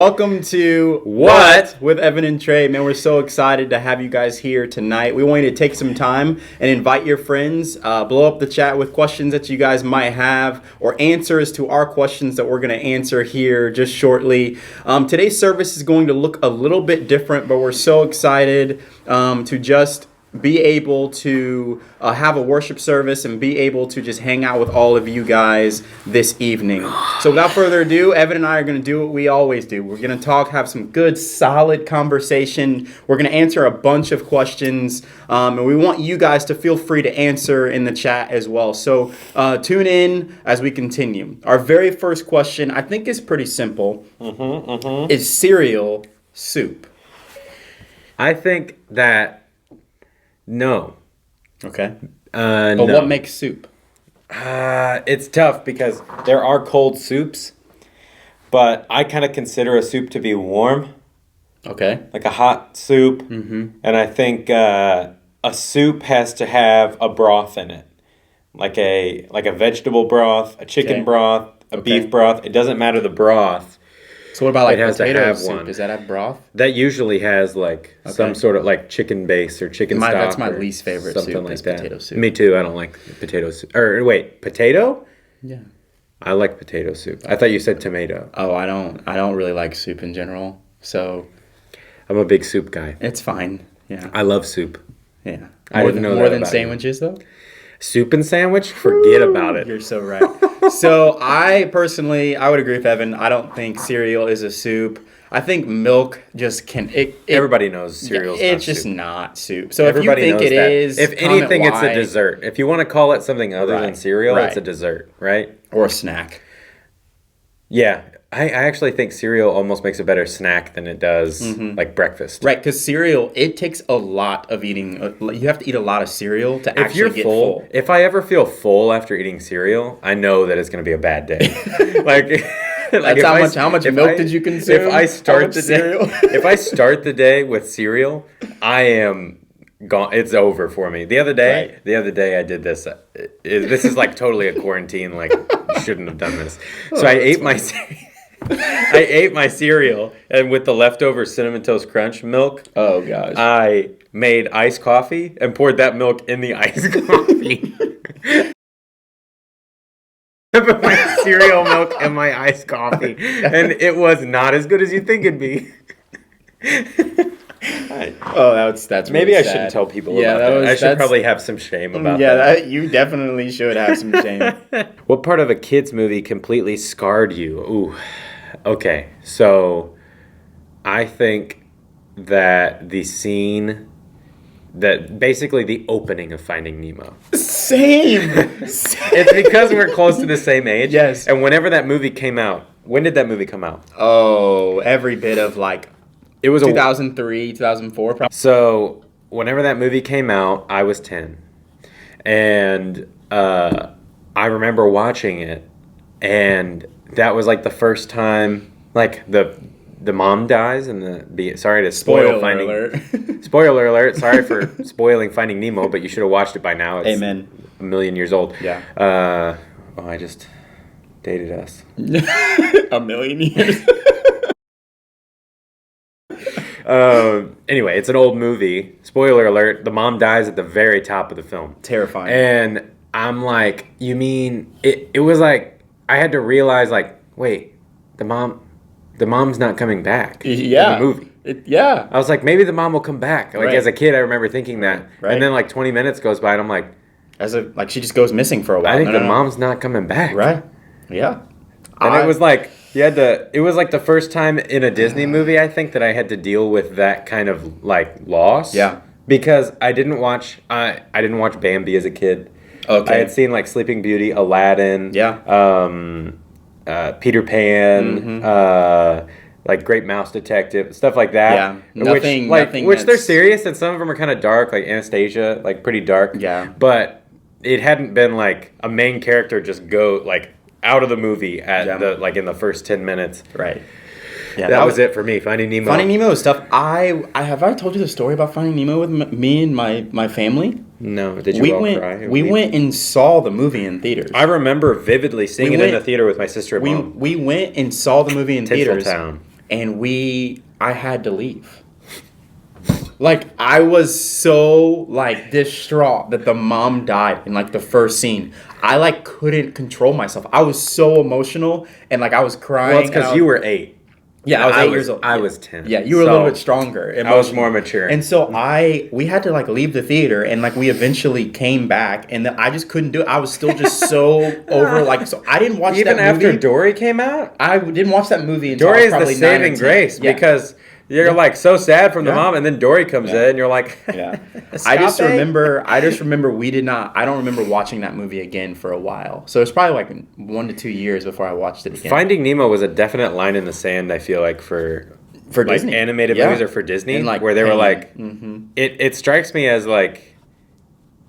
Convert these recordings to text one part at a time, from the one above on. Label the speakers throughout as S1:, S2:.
S1: Welcome to What with Evan and Trey. Man, we're so excited to have you guys here tonight. We want you to take some time and invite your friends, blow up the chat with questions that you guys might have or answers to our questions that we're going to answer here just shortly. Today's service is going to look a little bit different, but we're so excited to just be able to have a worship service and be able to just hang out with all of you guys this evening. So without further ado, Evan and I are going to do what we always do. We're going to talk, have some good, solid conversation. We're going to answer a bunch of questions, and we want you guys to feel free to answer in the chat as well. So tune in as we continue. Our very first question, I think, is pretty simple. Is cereal soup?
S2: I think that no.
S1: Okay.
S2: But
S1: what makes soup?
S2: It's tough because there are cold soups, but I kind of consider a soup to be warm.
S1: Okay.
S2: Like a hot soup. Mm-hmm. And I think a soup has to have a broth in it. Like a vegetable broth, a chicken broth, a beef broth. It doesn't matter the broth.
S1: So what about like potato soup?
S2: One.
S1: Does that have broth?
S2: That usually has like some sort of like chicken base or chicken stock.
S1: That's my least favorite
S2: something
S1: soup
S2: like
S1: is
S2: that.
S1: Potato soup.
S2: Me too. I don't like potato soup. Or wait, potato?
S1: Yeah.
S2: I like potato soup. I thought you said tomato.
S1: Oh, I don't really like soup in general. So
S2: I'm a big soup guy.
S1: it's fine. Yeah.
S2: I love soup.
S1: Yeah.
S2: I didn't know that
S1: more than
S2: about
S1: sandwiches though?
S2: Soup and sandwich? Forget about it.
S1: You're so right. So I would agree with Evan. I don't think cereal is a soup. I think milk just can.
S2: Everybody knows cereal's
S1: it's
S2: not
S1: just
S2: soup.
S1: not soup. So
S2: Everybody
S1: if you think
S2: knows
S1: it
S2: that.
S1: is,
S2: if
S1: comment
S2: anything, it's
S1: why.
S2: a dessert. If you want to call it something other than cereal, it's a dessert, right?
S1: Or a snack.
S2: Yeah. I actually think cereal almost makes a better snack than it does like breakfast.
S1: Right, because cereal, it takes a lot of eating. You have to eat a lot of cereal to actually get full.
S2: If I ever feel full after eating cereal, I know that it's going to be a bad day.
S1: How much milk did you consume?
S2: If I start the day with cereal, I am gone. It's over for me. The other day I did this. This is like totally a quarantine. Like you shouldn't have done this. So I ate my cereal, and with the leftover Cinnamon Toast Crunch milk,
S1: oh gosh,
S2: I made iced coffee and poured that milk in the iced coffee. Put my cereal milk and my iced coffee, and it was not as good as you think it'd be.
S1: That's
S2: maybe
S1: really
S2: I
S1: sad.
S2: shouldn't tell people about that. I should probably have some shame about that.
S1: Yeah, you definitely should have some shame.
S2: What part of a kid's movie completely scarred you? Ooh, okay. So I think that the scene that basically the opening of Finding Nemo.
S1: Same.
S2: It's because we're close to the same age.
S1: Yes.
S2: And whenever that movie came out, when did that movie come out?
S1: Oh, every bit of like
S2: it was
S1: 2003, 2004 probably.
S2: So whenever that movie came out, I was 10. And I remember watching it, and that was like the first time like the mom dies and sorry to spoil Finding
S1: alert.
S2: Spoiler alert, sorry for spoiling Finding Nemo, but you should have watched it by now. It's
S1: Amen.
S2: A million years old.
S1: Yeah.
S2: I just dated us.
S1: A million years.
S2: Anyway, it's an old movie. Spoiler alert, the mom dies at the very top of the film.
S1: Terrifying.
S2: And I'm like, you mean it was like I had to realize like, wait, the mom's not coming back in the movie.
S1: I
S2: was like, maybe the mom will come back. Like as a kid, I remember thinking that.
S1: Right.
S2: And then like 20 minutes goes by and I'm like,
S1: she just goes missing for a while.
S2: I think the mom's not coming back.
S1: Right. Yeah.
S2: And it was like it was like the first time in a Disney movie, I think, that I had to deal with that kind of like loss.
S1: Yeah.
S2: Because I didn't watch Bambi as a kid.
S1: Okay.
S2: I had seen like Sleeping Beauty, Aladdin.
S1: Yeah.
S2: Peter Pan, like Great Mouse Detective, stuff like that.
S1: Yeah, nothing
S2: which they're serious, and some of them are kind of dark, like Anastasia, like pretty dark.
S1: Yeah.
S2: But it hadn't been like a main character just go like out of the movie at in the first 10 minutes.
S1: Right. Yeah,
S2: that was it for me. Finding Nemo.
S1: Finding Nemo is tough. I told you the story about Finding Nemo with me and my family?
S2: No, did you cry?
S1: We went and saw the movie in theaters.
S2: I remember vividly seeing it in the theater with my sister and mom.
S1: We went and saw the movie in theaters.
S2: Town.
S1: and I had to leave. Like, I was so, like, distraught that the mom died in, like, the first scene. I, like, couldn't control myself. I was so emotional, and, like, I was crying.
S2: Well, it's because you were 8.
S1: Yeah, I was 8 years old.
S2: I was 10.
S1: Yeah, you were a little bit stronger.
S2: I was more mature.
S1: And so we had to, like, leave the theater, and, like, we eventually came back, and I just couldn't do it. I was still just so over, like, so I didn't watch that movie.
S2: Even after Dory came out?
S1: I didn't watch that movie until
S2: Dory
S1: I was
S2: is
S1: probably
S2: the
S1: 9 or
S2: saving
S1: 10.
S2: grace
S1: Yeah.
S2: because you're like so sad from the mom, and then Dory comes in, and you're like,
S1: yeah. I just remember I don't remember watching that movie again for a while. So it's probably like 1 to 2 years before I watched it again.
S2: Finding Nemo was a definite line in the sand, I feel like, for like
S1: Disney.
S2: animated movies or for Disney,
S1: And, like,
S2: where they were like,
S1: mm-hmm.
S2: it strikes me as like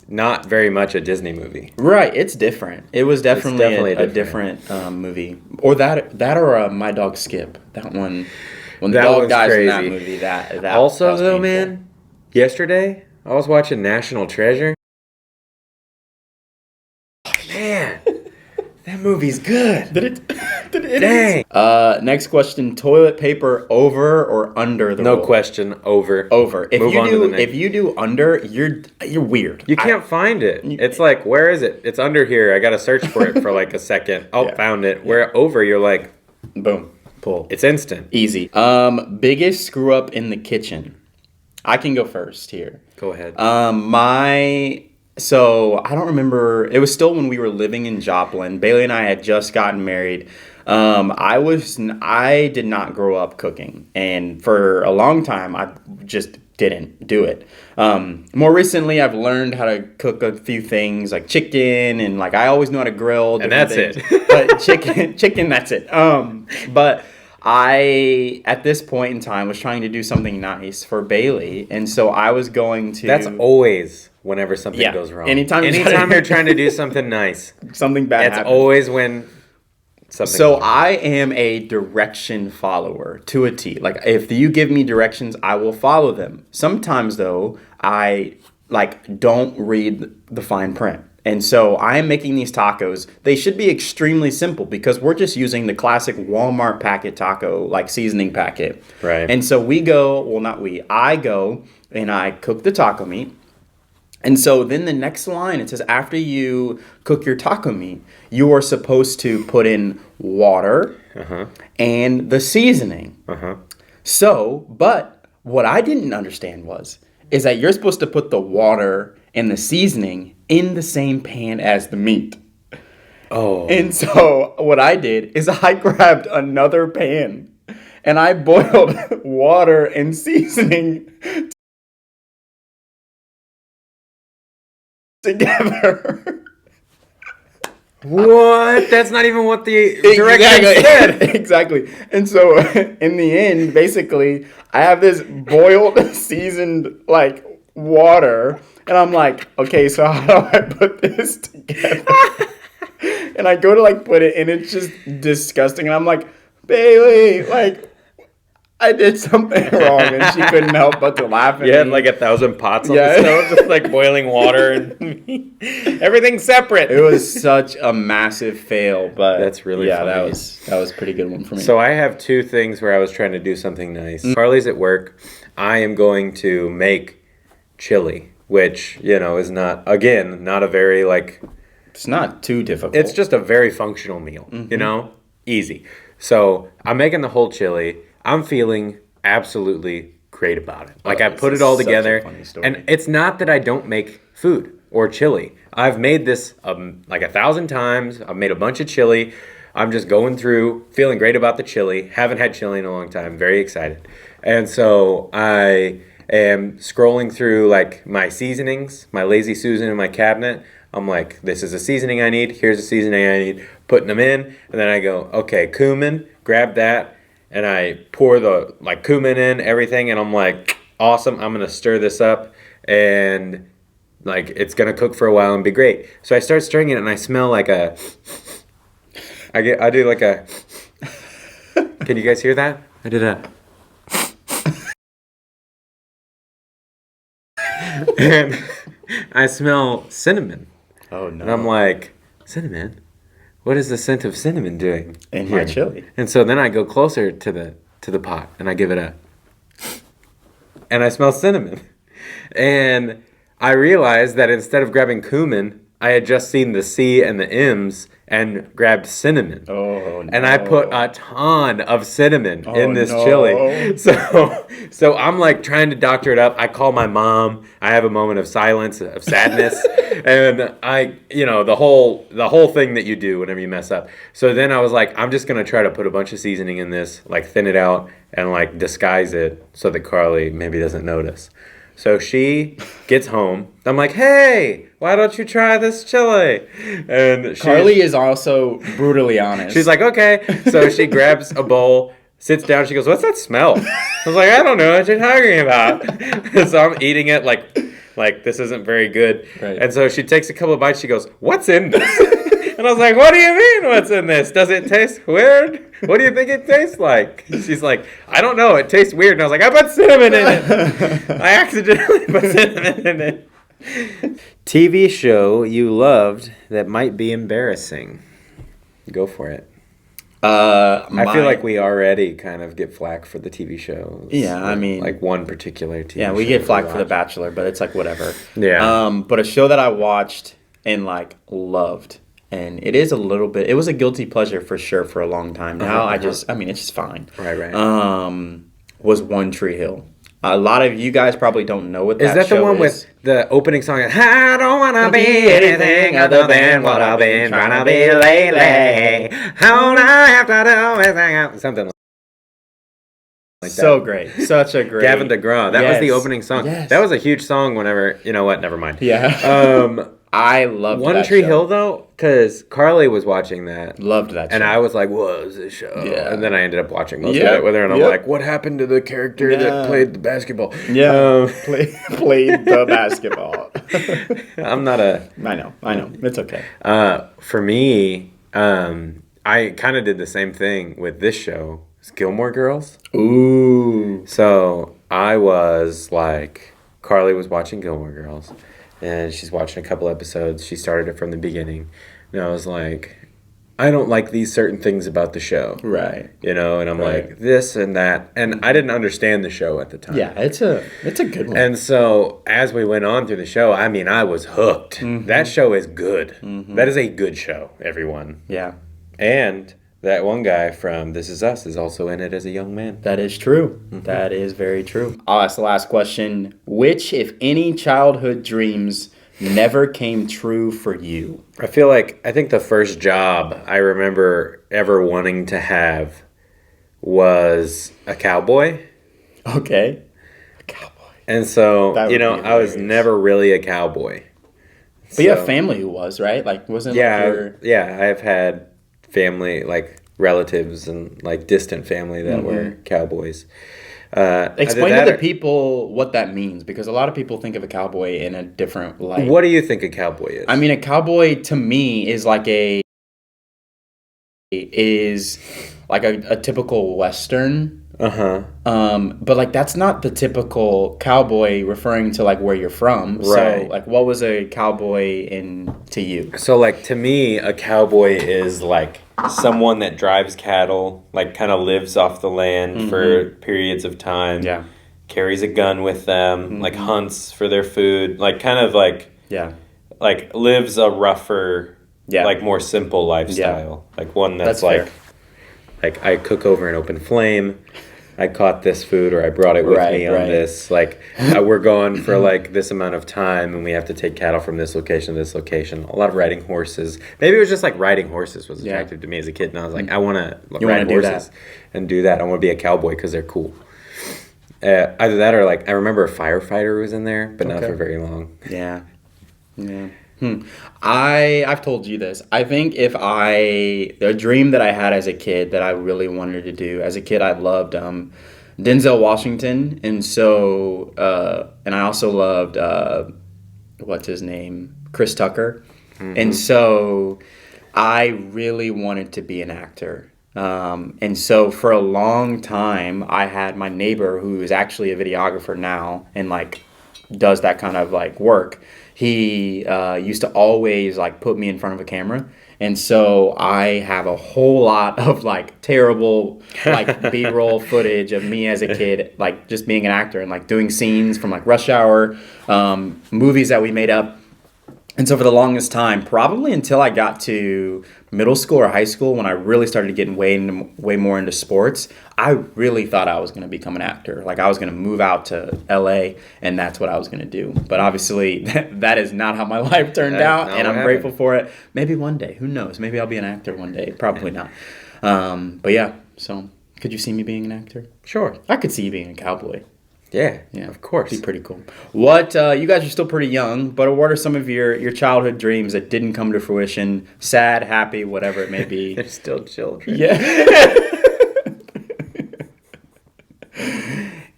S2: not very much a Disney movie.
S1: Right, it's different. It was definitely a different movie. Or that or My Dog Skip. That one, when the dog dies in that movie, that
S2: also,
S1: was
S2: though,
S1: painful.
S2: man, yesterday I was watching National Treasure. Man, that movie's good.
S1: Did it?
S2: Dang.
S1: Next question: toilet paper over or under the
S2: No
S1: roll?
S2: question. Over.
S1: Over. If
S2: Move on to the next.
S1: if you do under, you're weird.
S2: You can't find it. It's like, where is it? It's under here. I gotta search for it for like a second. Oh,
S1: Yeah.
S2: found it. Where over, you're like,
S1: Boom. Pull.
S2: it's instant.
S1: Easy. Biggest screw up in the kitchen. I can go first here.
S2: Go ahead.
S1: So I don't remember. It was still when we were living in Joplin. Bailey and I had just gotten married. I did not grow up cooking, and for a long time I just didn't do it. More recently, I've learned how to cook a few things like chicken, and like I always knew how to grill.
S2: And that's
S1: things.
S2: it.
S1: But chicken, that's it. But I, at this point in time, was trying to do something nice for Bailey, and so I was going to.
S2: That's always whenever something goes wrong.
S1: Anytime
S2: you're trying to do something nice,
S1: something bad
S2: it's
S1: happens.
S2: always when something.
S1: So
S2: goes wrong.
S1: I am a direction follower to a T. Like if you give me directions, I will follow them. Sometimes though, I don't read the fine print. And so I am making these tacos. They should be extremely simple because we're just using the classic Walmart packet taco, like seasoning packet.
S2: Right.
S1: And so I go and I cook the taco meat. And so then the next line, it says, after you cook your taco meat, you are supposed to put in water and the seasoning. So, but what I didn't understand is that you're supposed to put the water and the seasoning in the same pan as the meat.
S2: Oh.
S1: And so what I did is I grabbed another pan and I boiled water and seasoning together.
S2: What? That's not even what the direction said.
S1: Exactly. And so in the end, basically, I have this boiled, seasoned, like, water. And I'm like, okay, so how do I put this together? And I go to, like, put it, and it's just disgusting. And I'm like, Bailey, like, I did something wrong. And she couldn't help but to laugh at me.
S2: You had like 1,000 pots on the stove, just like boiling water and everything separate.
S1: It was such a massive fail, but
S2: That's really funny.
S1: that was a pretty good one for me.
S2: So I have 2 things where I was trying to do something nice. Carly's at work. I am going to make chili, which, is not a very like...
S1: It's not too difficult.
S2: It's just a very functional meal, Easy. So I'm making the whole chili. I'm feeling absolutely great about it. Like I put it all together. And it's not that I don't make food or chili. I've made this like 1,000 times. I've made a bunch of chili. I'm just going through, feeling great about the chili. Haven't had chili in a long time. Very excited. And so I am scrolling through like my seasonings, my Lazy Susan in my cabinet. I'm like, this is a seasoning I need. Here's a seasoning I need. Putting them in. And then I go, okay, cumin, grab that. And I pour the like cumin in, everything, and I'm like, awesome, I'm gonna stir this up and like it's gonna cook for a while and be great. So I start stirring it and I smell like I do like a can you guys hear that? I did a and I smell cinnamon.
S1: Oh no.
S2: And I'm like, cinnamon? What is the scent of cinnamon doing
S1: in my chili?
S2: And so then I go closer to to the pot and I give it a, and I smell cinnamon. And I realized that instead of grabbing cumin, I had just seen the C and the M's and grabbed cinnamon.
S1: Oh, no.
S2: And I put a ton of cinnamon in this
S1: no.
S2: chili. So I'm like trying to doctor it up. I call my mom. I have a moment of silence, of sadness. And the whole thing that you do whenever you mess up. So then I was like, I'm just going to try to put a bunch of seasoning in this, like thin it out and like disguise it so that Carly maybe doesn't notice. So she gets home. I'm like, hey, why don't you try this chili? And
S1: Carly is also brutally honest.
S2: She's like, okay. So she grabs a bowl, sits down. She goes, what's that smell? I was like, I don't know what you're talking about. So I'm eating it like this isn't very good.
S1: Right.
S2: And so she takes a couple of bites. She goes, what's in this? And I was like, what do you mean what's in this? Does it taste weird? What do you think it tastes like? She's like, I don't know. It tastes weird. And I was like, I put cinnamon in it. I accidentally put cinnamon in it. TV show you loved that might be embarrassing. Go for it. I feel like we already kind of get flack for the TV shows.
S1: Yeah, I mean,
S2: like one particular TV show.
S1: Yeah, we get flack for The Bachelor, but it's like whatever.
S2: Yeah.
S1: But a show that I watched and like loved, and it was a guilty pleasure for sure for a long time. Now it's just fine.
S2: Right.
S1: Was One Tree Hill. A lot of you guys probably don't know what that show is.
S2: Is that the one with the opening song? I don't want to be anything other than what I've been trying to be lately. All I have to do is hang out. Something like that.
S1: So great. Such a great.
S2: Gavin DeGraw. That was the opening song.
S1: Yes.
S2: That was a huge song whenever, you know what, never mind.
S1: Yeah. I loved
S2: One
S1: that
S2: Tree
S1: show.
S2: Hill, though, because Carly was watching that.
S1: Loved that show.
S2: And I was like, what is this show?
S1: Yeah.
S2: And then I ended up watching most of it with her, and I'm like, what happened to the character that played the basketball?
S1: Yeah. Played the basketball.
S2: I'm not a...
S1: I know. It's okay.
S2: For me, I kind of did the same thing with this show. It's Gilmore Girls.
S1: Ooh.
S2: So I was like, Carly was watching Gilmore Girls, and she's watching a couple episodes. She started it from the beginning. And I was like, I don't like these certain things about the show.
S1: Right.
S2: You know, and I'm like, this and that. And I didn't understand the show at the time.
S1: Yeah, it's a good one.
S2: And so as we went on through the show, I mean, I was hooked.
S1: Mm-hmm.
S2: That show is good. Mm-hmm. That is a good show, everyone.
S1: Yeah.
S2: And that one guy from This Is Us is also in it as a young man.
S1: That is true. Mm-hmm. That is very true. I'll ask the last question. Which, if any, childhood dreams never came true for you?
S2: I think the first job I remember ever wanting to have was a cowboy.
S1: Okay. A cowboy.
S2: And so, I was never really a cowboy.
S1: But you have family who was, right? Like, wasn't
S2: Yeah, I've had family, like relatives and like distant family that were cowboys.
S1: Explain to the people what that means, because a lot of people think of a cowboy in a different light.
S2: What do you think a cowboy is?
S1: I mean, a cowboy to me is like a typical Western. But like that's not the typical cowboy referring to like where you're from.
S2: Right.
S1: So like what was a cowboy to you?
S2: So like to me, a cowboy is like someone that drives cattle, like kind of lives off the land for periods of time.
S1: Yeah.
S2: Carries a gun with them, like hunts for their food, like kind of like like lives a rougher, like more simple lifestyle. Like one that's like
S1: fair.
S2: Like I cook over an open flame. I caught this food, or I brought it with me on this. Like we're gone for like this amount of time, and we have to take cattle from this location to this location. A lot of riding horses. Maybe it was just like riding horses was attractive to me as a kid, and I was like, I want to ride horses and do that. I want to be a cowboy because they're cool. Either that or like I remember a firefighter was in there, but not for very long.
S1: Yeah. I've told you this. I think the dream that I had as a kid that I really wanted to do as a kid, I loved Denzel Washington, and so and I also loved what's his name, Chris Tucker, and so I really wanted to be an actor. And so for a long time, I had my neighbor who is actually a videographer now and like does that kind of like work. He used to always like put me in front of a camera, And so I have a whole lot of like terrible like B-roll footage of me as a kid, like just being an actor and like doing scenes from like Rush Hour, movies that we made up. And so for the longest time, probably until I got to middle school or high school, when I really started getting way more into sports, I really thought I was going to become an actor. Like I was going to move out to LA and that's what I was going to do. But obviously that is not how my life turned out, and I'm grateful for it. Maybe one day, who knows? Maybe I'll be an actor one day. Probably not. But yeah, so could you see me being an actor?
S2: Sure.
S1: I could see you being a cowboy.
S2: Yeah, of course.
S1: Be pretty cool. What you guys are still pretty young, but what are some of your childhood dreams that didn't come to fruition? Sad, happy, whatever it may be.
S2: They're still children.
S1: Yeah.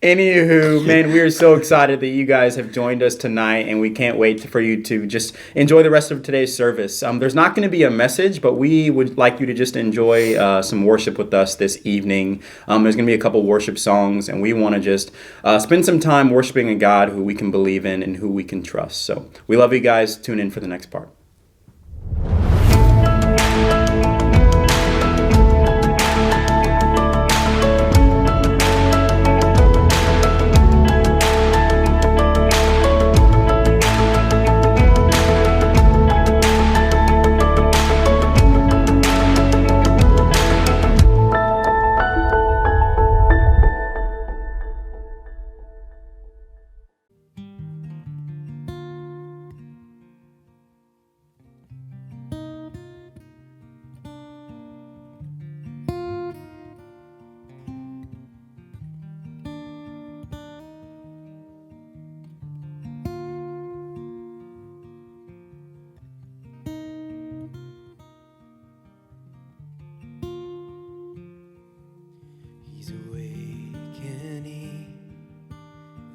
S1: Anywho, man, we are so excited that you guys have joined us tonight, and we can't wait for you to just enjoy the rest of today's service. There's not going to be a message, but we would like you to just enjoy some worship with us this evening. There's going to be a couple worship songs, and we want to just spend some time worshiping a God who we can believe in and who we can trust. So we love you guys. Tune in for the next part.
S3: He's awakening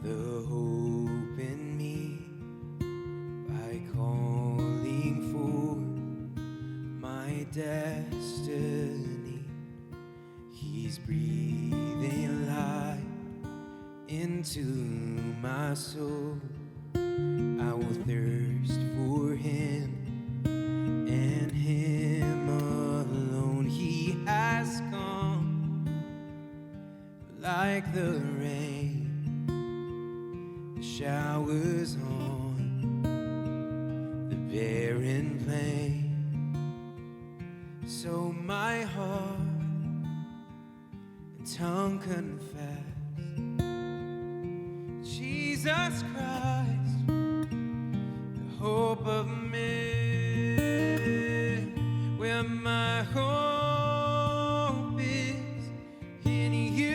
S3: the hope in me by calling for my destiny. He's breathing life into my soul. I will thirst for him and him alone. He has come like the rain, the showers on the barren plain. So my heart and tongue confess Jesus Christ, the hope of men, where my hope is in you.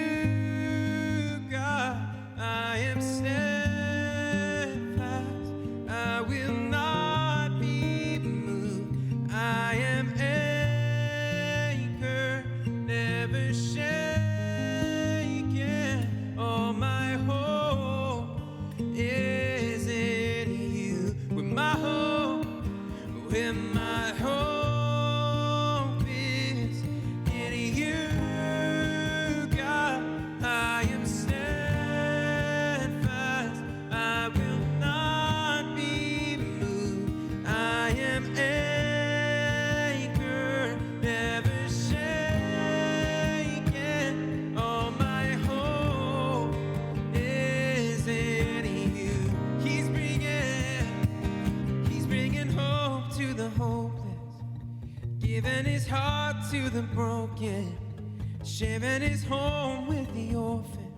S3: I am steadfast, I will not be moved. I am anchored, never shaken. All my hope is in you. With my hope is in you, God. I am steadfast, I will not be moved. I am anchored, never shaken. All my hope is in you. He's bringing hope to the hopeless, giving his heart to the broken, sharing his home with the orphan.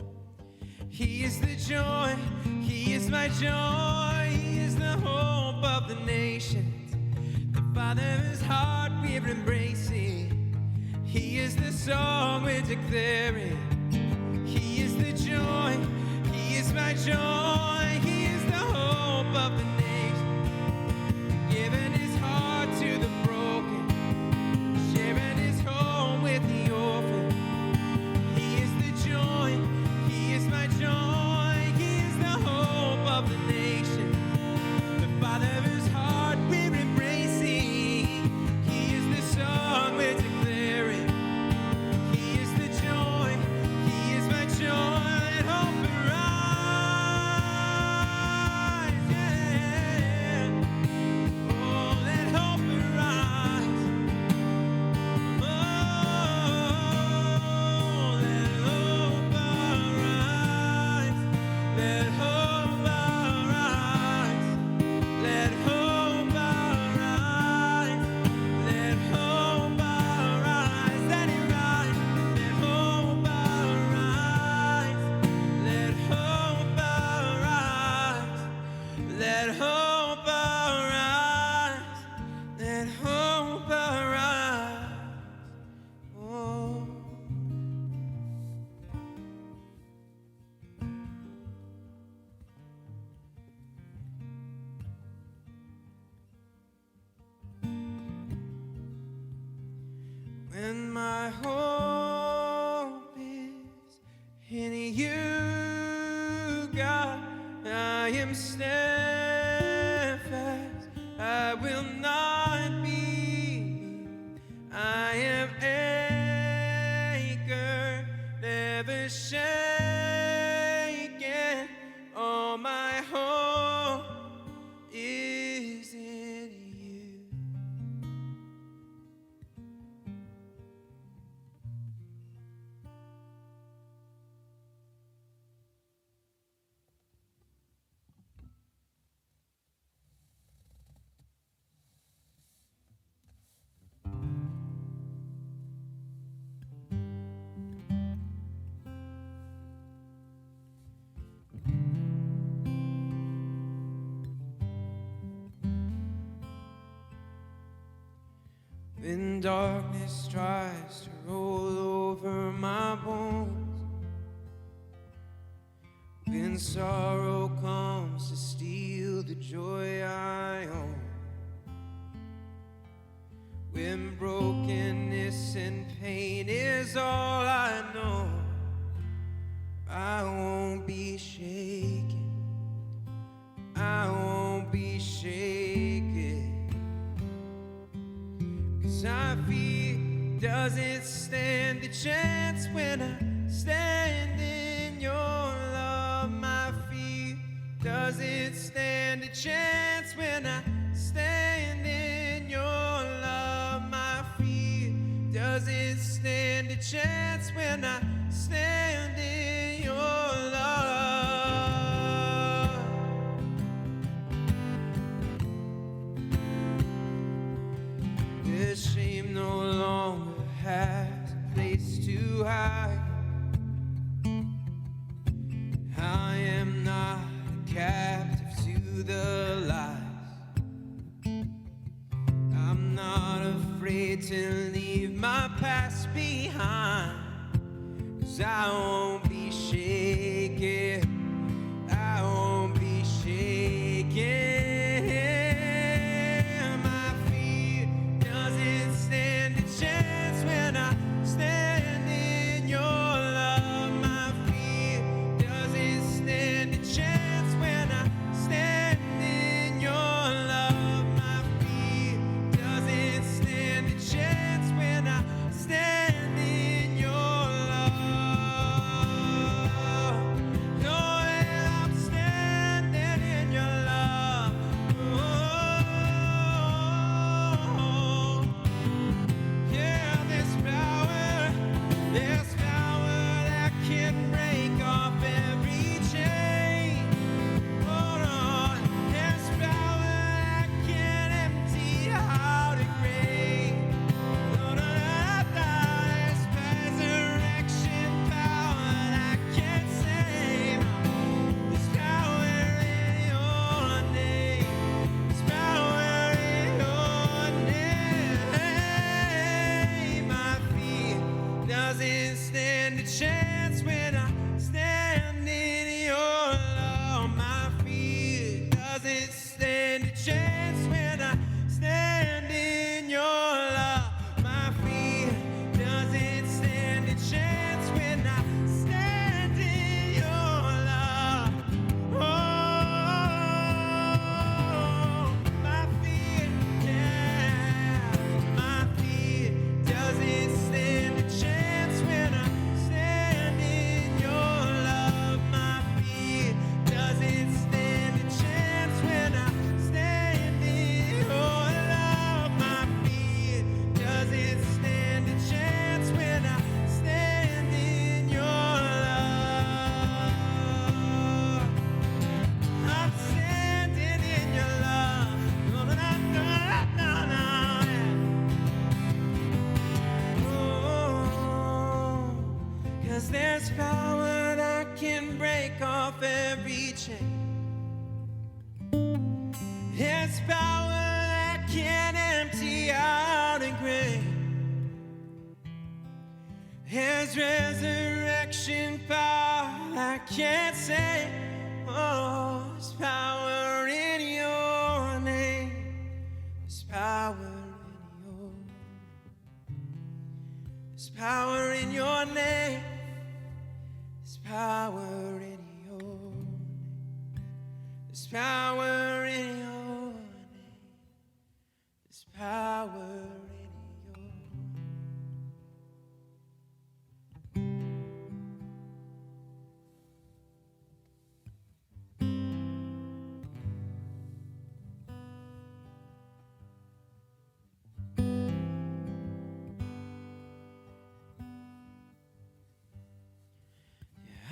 S3: He is the joy, he is my joy, he is the hope of the nations. The Father's heart we're embracing, he is the song we're declaring. He is the joy, he is my joy, he is the hope of the nations. Giving his heart to the broken, sharing his home with the orphan. He is the joy, he is my joy, he is the hope of the nation. The Father's heart we're embracing, he is the song we're declaring. He is the joy, he is my joy, and hope arise. let hope arise, let hope arise. Oh. When my hope is in you, God, I am steadfast, I will not be moved. I am anchored, never shaken. All my hope is in you. When darkness tries to roll over my bones, when sorrow comes to steal the joy I own, when brokenness and pain is all I know, I won't be shaken, I won't be shaken. My fear doesn't stand a chance when I stand in your love. My fear doesn't stand a chance when I stand in your love. My fear doesn't stand a chance when I stand in your love. The shame no longer has a place to hide. I am not a captive to the lies. I'm not afraid to leave my past behind, 'cause I won't be shaken, I won't be shaken. Stand a chance when I stand in your love. My fear doesn't stand a chance when I stand in your love. My fear doesn't stand a chance when I stand in your love. Know that I'm standing in your love. Oh. There's power that can break off every chain. Hold on. There's power that can empty out a grave. There's resurrection power that can save. There's power in your name. There's power in your name. My feet doesn't stand a chance when I stand in your love. My fear doesn't stand a chance when I stand in your love. My fear doesn't stand a chance when I stand in your love. Oh, my fear, yeah, my fear doesn't stand a chance when I stand in your love. My fear doesn't stand a chance when I stand in your love. My fear doesn't stand a chance when I stand in your love. I'm standing in your love. No, no, no, no, no, no. 'Cause there's power that can break off every chain. His power that can empty out a grave. His resurrection power that can't save. Oh, His power in your name. His power in your name. His power in your name. His power in your name. His power in your name. His power in your name.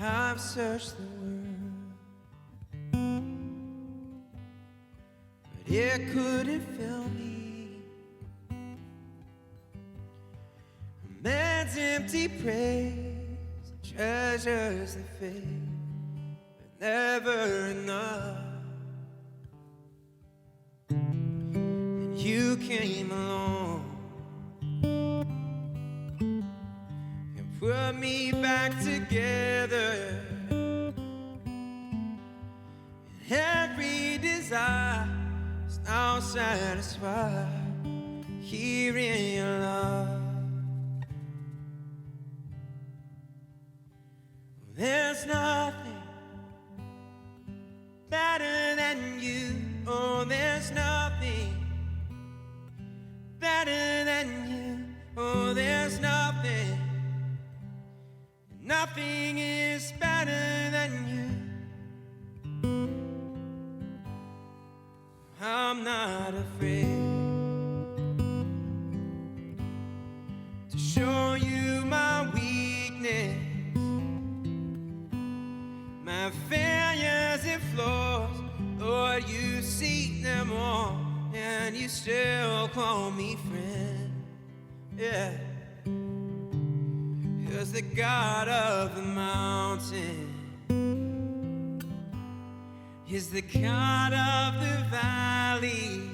S3: I've searched the world, but it couldn't fill me. A man's empty praise, treasures that fade, but never enough. And you came along and put me back together. And every desire is now satisfied here in your love. There's nothing better than you. Oh, there's nothing better than you. Oh, there's nothing. Nothing is better than you. I'm not afraid to show you my weakness, my failures and flaws. Lord, you see them all, and you still call me friend. Yeah. 'Cause the God of the mountain is the God of the valley,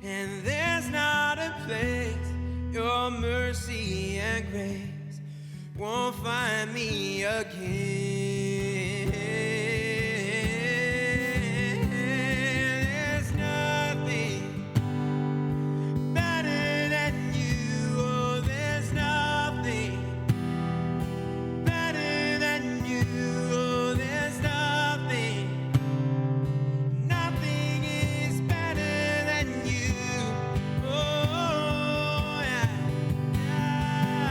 S3: and there's not a place your mercy and grace won't find me again. There's nothing better than you. Oh, there's nothing better than you. Oh, there's nothing. Nothing is better than you. Oh, yeah.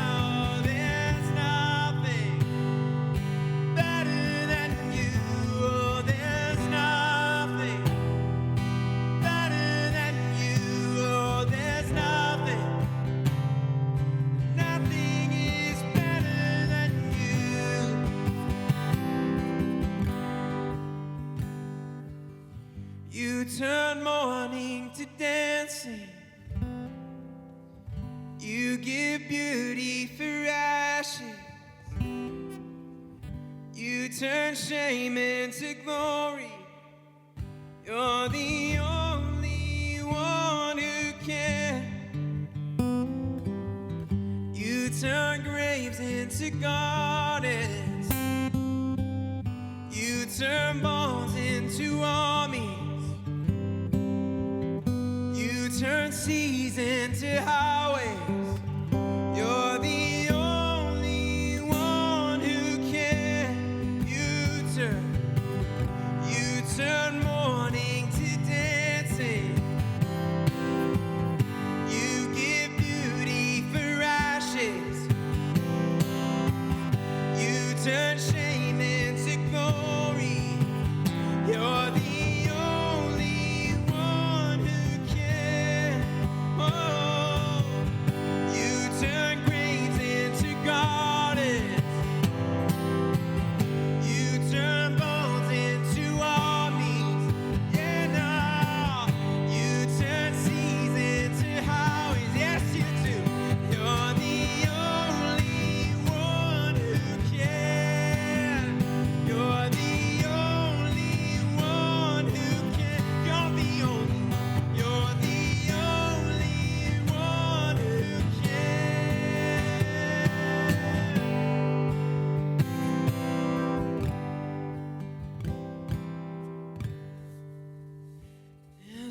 S3: Oh, there's nothing better than you. Oh, there's nothing better than you. Oh, there's nothing. Nothing is better than you. You turn mourning to dancing. You give beauty for ashes. You turn shame into glory. You're the only one who can. You turn graves into gardens. You turn bones into armies. You turn seas into highways. You're the only one who can. You turn mourning to dancing. You give beauty for ashes. You turn shame into glory. You're the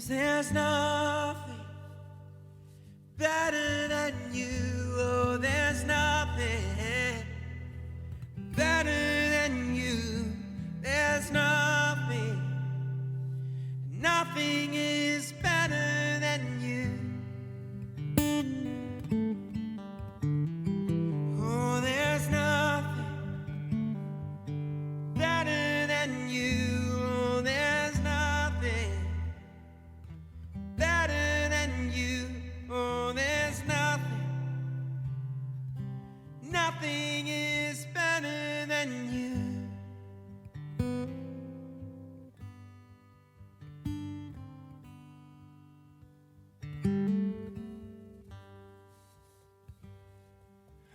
S3: 'cause there's nothing better than you. Oh, there's nothing better than you. There's nothing, nothing is better than you. Oh, there's nothing better than you. Oh, there's nothing better than you. Oh, there's nothing, nothing is better than you.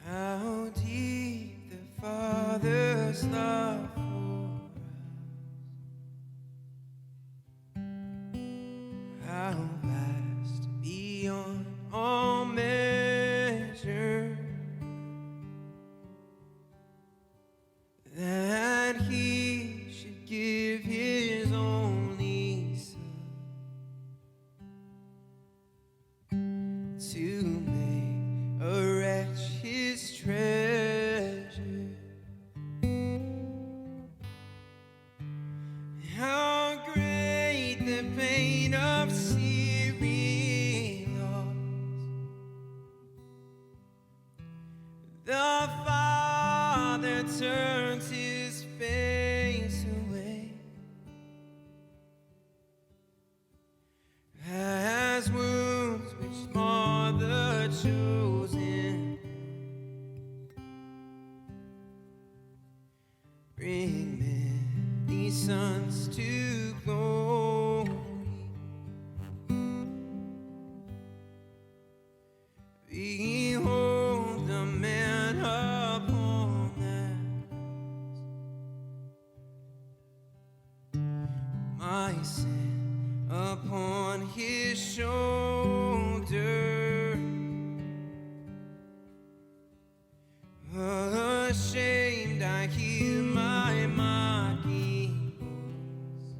S3: How deep the Father's love for us, how vast beyond all measure, that He should give His only Son to make a wretch His treasure. How great the pain of seeing lost, the Father turns His face away, as wounds which mar the chosen bring many sons to glory. Behold the man upon that cross, my sin upon His shoulder. Ashamed, I hear my mocking voice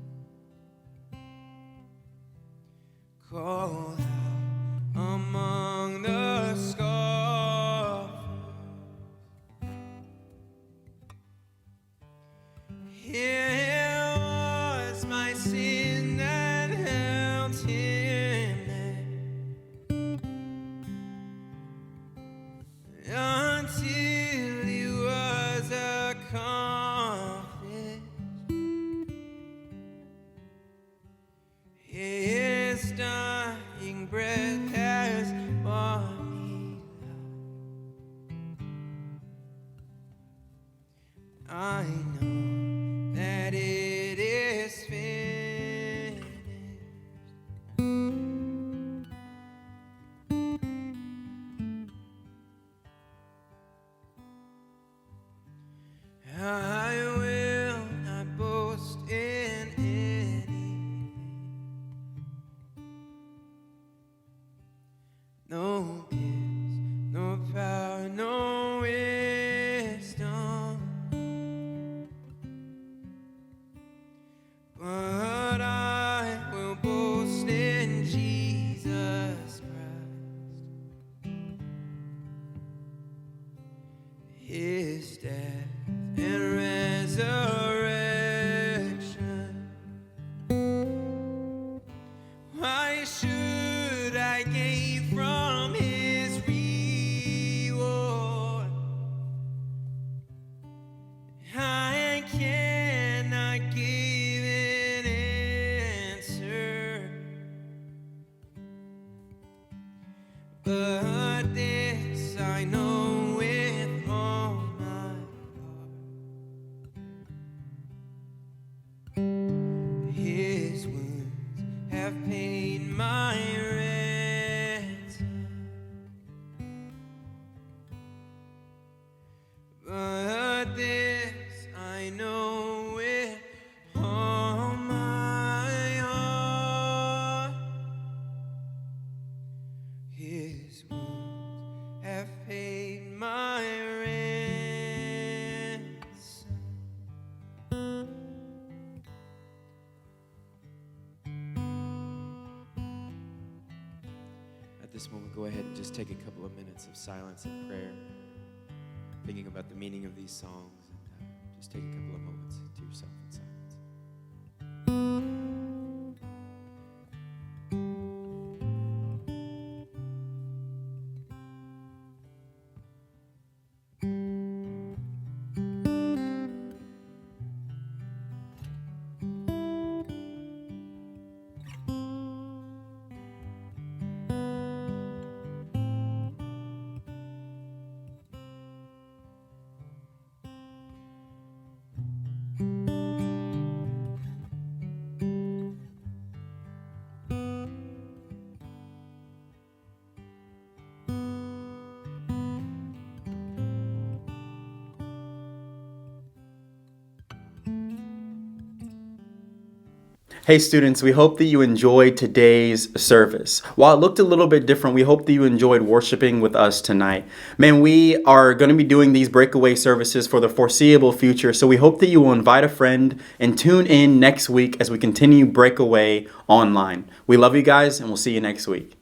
S3: call out among the scoffers. Here was my sin that held Him there, until He was accomplished. His dying breath has brought me life. I know that it is finished. I will not boast in anything, no gifts, no power, no wisdom, but I will boast in Jesus Christ, His death and resurrection. Why should I gain from His reward? I cannot give an answer, but this I know with all my heart. His wounds have paid my ransom, but this I know with all my heart. His wounds have paid my ransom. this moment, go ahead and just take a couple of minutes of silence and prayer, thinking about the meaning of these songs, and just take a couple of moments to yourself in silence.
S1: Hey students, we hope that you enjoyed today's service. While it looked a little bit different, we hope that you enjoyed worshiping with us tonight. Man, we are going to be doing these breakaway services for the foreseeable future, so we hope that you will invite a friend and tune in next week as we continue Breakaway online. We love you guys, and we'll see you next week.